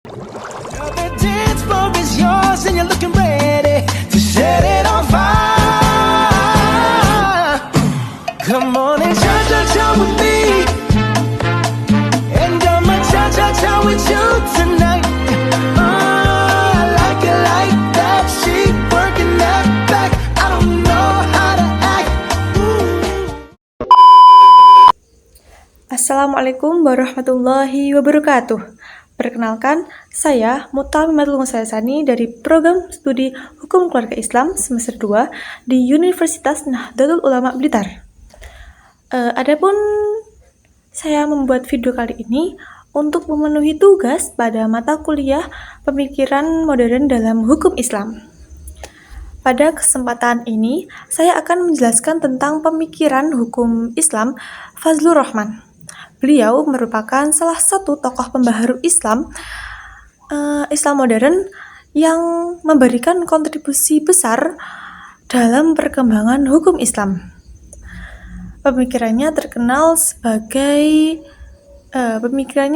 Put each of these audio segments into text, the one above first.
The dance floor is yours and you're looking ready to set it on fire. Come on and cha-cha-cha with me, and I'ma cha-cha-cha with you tonight. I like it like that, she working that back. I don't know how to act. Assalamualaikum warahmatullahi wabarakatuh. Perkenalkan, saya Mutamimatul Musayyasani dari Program Studi Hukum Keluarga Islam semester 2 di Universitas Nahdlatul Ulama Blitar. Adapun saya membuat video kali ini untuk memenuhi tugas pada mata kuliah Pemikiran Modern dalam Hukum Islam. Pada kesempatan ini, saya akan menjelaskan tentang pemikiran hukum Islam Fazlur Rahman. Beliau merupakan salah satu tokoh pembaharu Islam modern yang memberikan kontribusi besar dalam perkembangan hukum Islam. Pemikirannya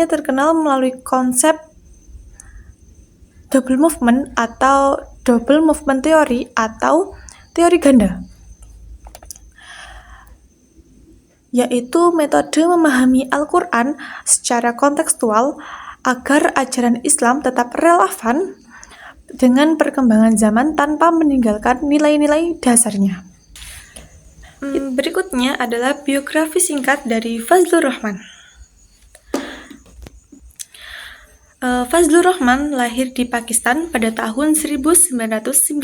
terkenal melalui konsep double movement theory atau teori ganda, yaitu metode memahami Al-Quran secara kontekstual agar ajaran Islam tetap relevan dengan perkembangan zaman tanpa meninggalkan nilai-nilai dasarnya. Berikutnya adalah biografi singkat dari Fazlur Rahman. Fazlur Rahman lahir di Pakistan pada tahun 1919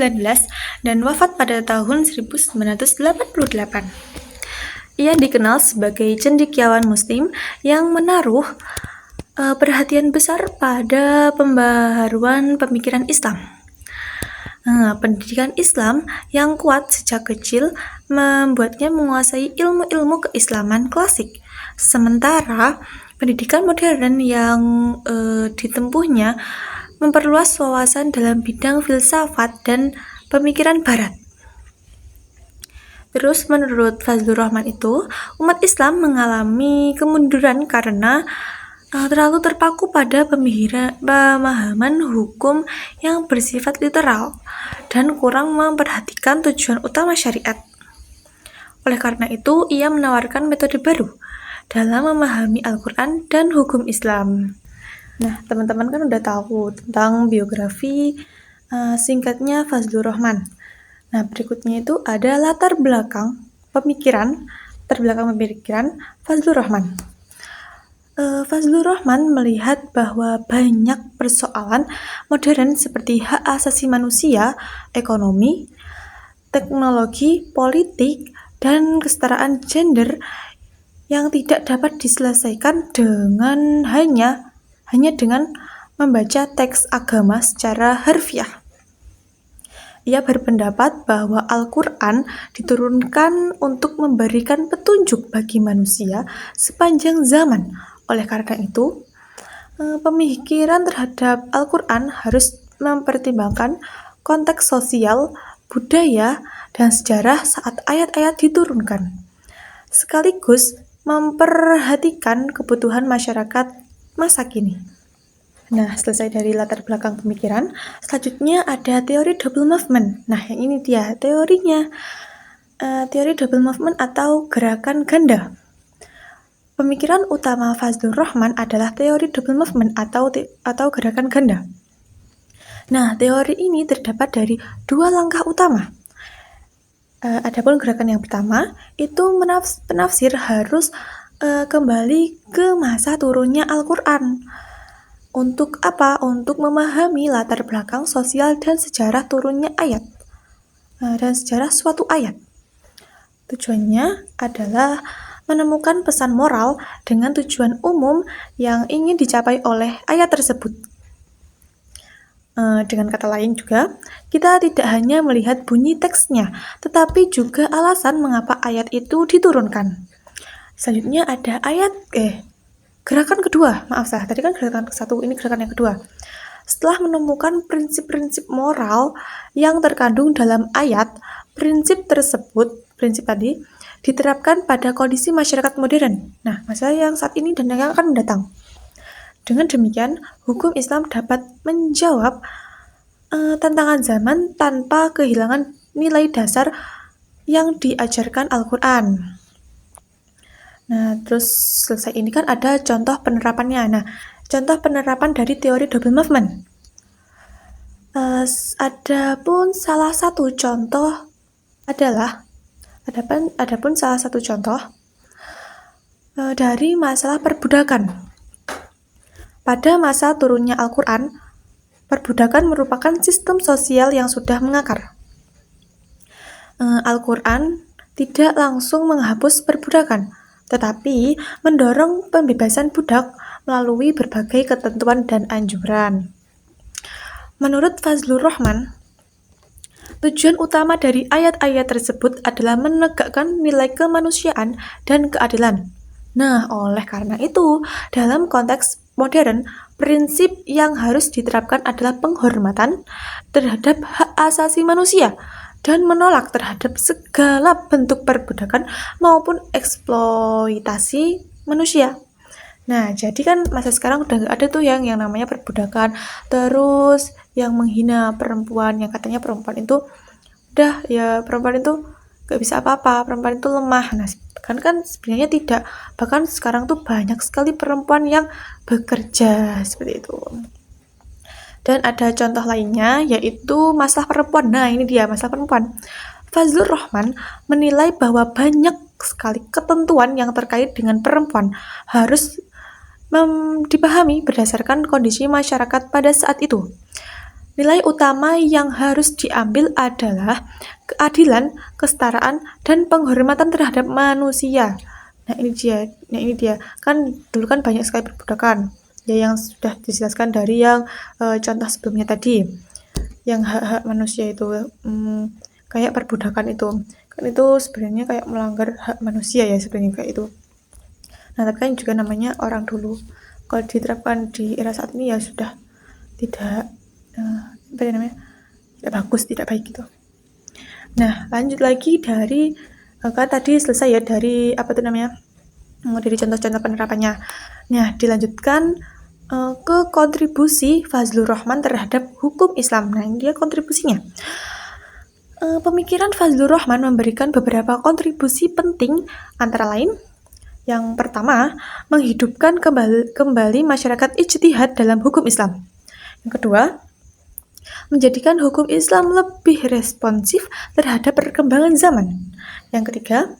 dan wafat pada tahun 1988. Ia dikenal sebagai cendekiawan muslim yang menaruh perhatian besar pada pembaharuan pemikiran Islam. Pendidikan Islam yang kuat sejak kecil membuatnya menguasai ilmu-ilmu keislaman klasik. Sementara pendidikan modern yang ditempuhnya memperluas wawasan dalam bidang filsafat dan pemikiran barat. Terus menurut Fazlur Rahman itu, umat Islam mengalami kemunduran karena terlalu terpaku pada pemahaman hukum yang bersifat literal dan kurang memperhatikan tujuan utama syariat. Oleh karena itu, ia menawarkan metode baru dalam memahami Al-Quran dan hukum Islam. Nah, teman-teman kan udah tahu tentang biografi singkatnya Fazlur Rahman. Nah, berikutnya itu ada latar belakang pemikiran Fazlur Rahman. Fazlur Rahman melihat bahwa banyak persoalan modern seperti hak asasi manusia, ekonomi, teknologi, politik, dan kesetaraan gender yang tidak dapat diselesaikan dengan hanya dengan membaca teks agama secara harfiah. Ia berpendapat bahwa Al-Quran diturunkan untuk memberikan petunjuk bagi manusia sepanjang zaman. Oleh karena itu, pemikiran terhadap Al-Quran harus mempertimbangkan konteks sosial, budaya, dan sejarah saat ayat-ayat diturunkan, sekaligus memperhatikan kebutuhan masyarakat masa kini. Nah, selesai dari latar belakang pemikiran, selanjutnya ada teori double movement. Nah, yang ini dia teorinya. Teori double movement atau gerakan ganda. Pemikiran utama Fazlur Rahman adalah teori double movement atau gerakan ganda. Nah, teori ini terdapat dari dua langkah utama. Adapun gerakan yang pertama, itu penafsir harus kembali ke masa turunnya Al-Quran. Untuk apa? Untuk memahami latar belakang sosial dan sejarah turunnya ayat dan sejarah suatu ayat. Tujuannya adalah menemukan pesan moral dengan tujuan umum yang ingin dicapai oleh ayat tersebut. Dengan kata lain juga, kita tidak hanya melihat bunyi teksnya, tetapi juga alasan mengapa ayat itu diturunkan. Selanjutnya ada gerakan kedua, tadi kan gerakan ke-1, ini gerakan yang kedua. Setelah menemukan prinsip-prinsip moral yang terkandung dalam ayat, prinsip tadi diterapkan pada kondisi masyarakat modern. Nah, masalah yang saat ini dan yang akan mendatang. Dengan demikian, hukum Islam dapat menjawab tantangan zaman tanpa kehilangan nilai dasar yang diajarkan Al-Quran. Nah, terus selesai ini kan ada contoh penerapannya. Nah, contoh penerapan dari teori double movement. Adapun salah satu contoh dari masalah perbudakan. Pada masa turunnya Al-Quran, perbudakan merupakan sistem sosial yang sudah mengakar. Al-Quran tidak langsung menghapus perbudakan, tetapi mendorong pembebasan budak melalui berbagai ketentuan dan anjuran. Menurut Fazlur Rahman, tujuan utama dari ayat-ayat tersebut adalah menegakkan nilai kemanusiaan dan keadilan. Nah, oleh karena itu, dalam konteks modern, prinsip yang harus diterapkan adalah penghormatan terhadap hak asasi manusia dan menolak terhadap segala bentuk perbudakan maupun eksploitasi manusia. Nah, jadi kan masa sekarang udah nggak ada tuh yang namanya perbudakan, terus yang menghina perempuan, yang katanya perempuan itu nggak bisa apa-apa, perempuan itu lemah. Nah, kan sebenarnya tidak, bahkan sekarang tuh banyak sekali perempuan yang bekerja seperti itu. Dan ada contoh lainnya, yaitu masalah perempuan. Nah, ini dia masalah perempuan. Fazlur Rahman menilai bahwa banyak sekali ketentuan yang terkait dengan perempuan harus dipahami berdasarkan kondisi masyarakat pada saat itu. Nilai utama yang harus diambil adalah keadilan, kesetaraan, dan penghormatan terhadap manusia. Nah ini dia. Kan dulu kan banyak sekali perbudakan. Ya yang sudah dijelaskan dari yang contoh sebelumnya tadi. Yang hak-hak manusia itu kayak perbudakan itu. Kan itu sebenarnya kayak melanggar hak manusia ya sebenarnya kayak itu. Nah, tapi kan juga namanya orang dulu. Kalau diterapkan di era saat ini ya sudah tidak tidak bagus, tidak baik gitu. Nah, lanjut lagi dari kan tadi selesai ya dari dari contoh-contoh penerapannya. Nah, dilanjutkan ke kontribusi Fazlur Rahman terhadap hukum Islam. Nah, ini dia kontribusinya. Pemikiran Fazlur Rahman memberikan beberapa kontribusi penting, antara lain yang pertama, menghidupkan kembali masyarakat ijtihad dalam hukum Islam. Yang kedua, menjadikan hukum Islam lebih responsif terhadap perkembangan zaman. Yang ketiga,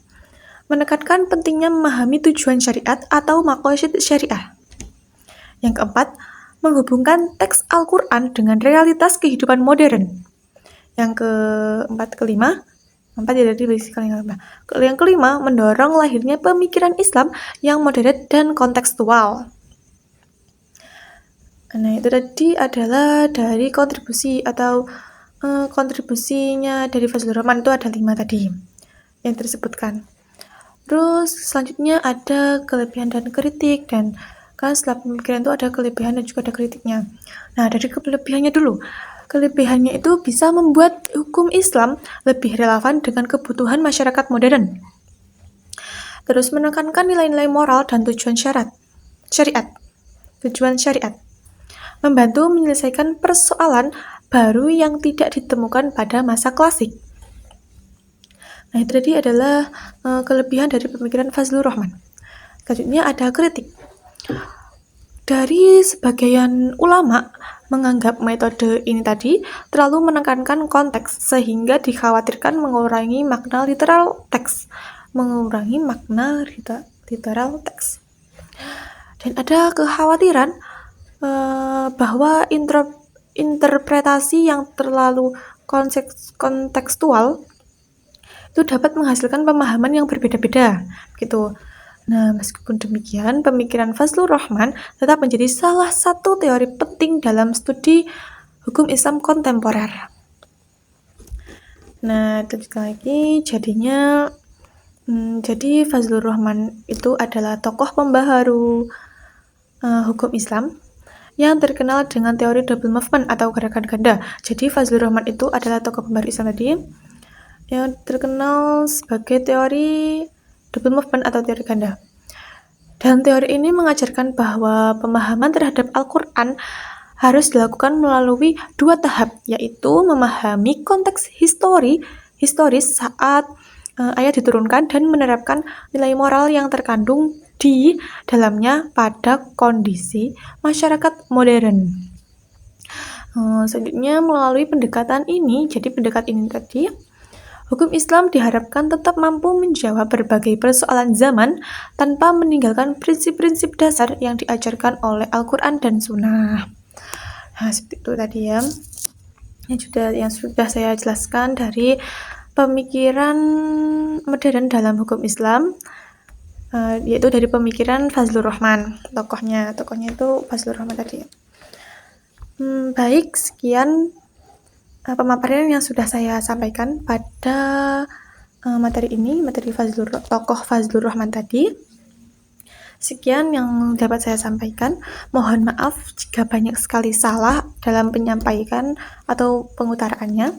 menekankan pentingnya memahami tujuan syariat atau maqasid syariah. Yang keempat, menghubungkan teks Al-Quran dengan realitas kehidupan modern. Yang kelima, mendorong lahirnya pemikiran Islam yang modern dan kontekstual. Nah, itu tadi adalah dari kontribusi atau kontribusinya dari Fazlur Rahman itu ada 5 tadi yang tersebutkan. Terus selanjutnya ada kelebihan dan kritik, dan kan setelah pemikiran itu ada kelebihan dan juga ada kritiknya. Nah, dari kelebihannya dulu. Kelebihannya itu bisa membuat hukum Islam lebih relevan dengan kebutuhan masyarakat modern. Terus menekankan nilai-nilai moral dan tujuan syariat. Membantu menyelesaikan persoalan baru yang tidak ditemukan pada masa klasik. Nah, itu tadi adalah kelebihan dari pemikiran Fazlur Rahman. Selanjutnya ada kritik. Dari sebagian ulama menganggap metode ini tadi terlalu menekankan konteks sehingga dikhawatirkan mengurangi makna literal teks. Dan ada kekhawatiran bahwa interpretasi yang terlalu kontekstual itu dapat menghasilkan pemahaman yang berbeda-beda gitu. Nah, meskipun demikian, pemikiran Fazlur Rahman tetap menjadi salah satu teori penting dalam studi hukum Islam kontemporer. Nah, teruskan lagi, jadi Fazlur Rahman itu adalah tokoh pembaharu hukum Islam yang terkenal dengan teori double movement atau gerakan ganda. Jadi Fazlur Rahman itu adalah tokoh pembaharu Islam tadi yang terkenal sebagai teori double movement atau teori ganda. Dan teori ini mengajarkan bahwa pemahaman terhadap Al-Quran harus dilakukan melalui 2 tahap, yaitu memahami konteks historis saat ayat diturunkan dan menerapkan nilai moral yang terkandung di dalamnya pada kondisi masyarakat modern. Selanjutnya melalui pendekatan ini tadi, hukum Islam diharapkan tetap mampu menjawab berbagai persoalan zaman tanpa meninggalkan prinsip-prinsip dasar yang diajarkan oleh Al-Quran dan Sunnah. Nah, seperti itu tadi ya. Yang sudah saya jelaskan dari pemikiran modern dalam hukum Islam, yaitu dari pemikiran Fazlur Rahman. Tokohnya itu Fazlur Rahman tadi. Baik, sekian pemaparan yang sudah saya sampaikan pada materi ini, tokoh Fazlur Rahman tadi. Sekian yang dapat saya sampaikan. Mohon maaf jika banyak sekali salah dalam penyampaian atau pengutaraannya.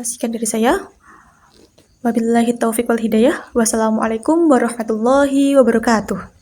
Sekian dari saya. Wabillahi taufiq wal hidayah. Wassalamualaikum warahmatullahi wabarakatuh.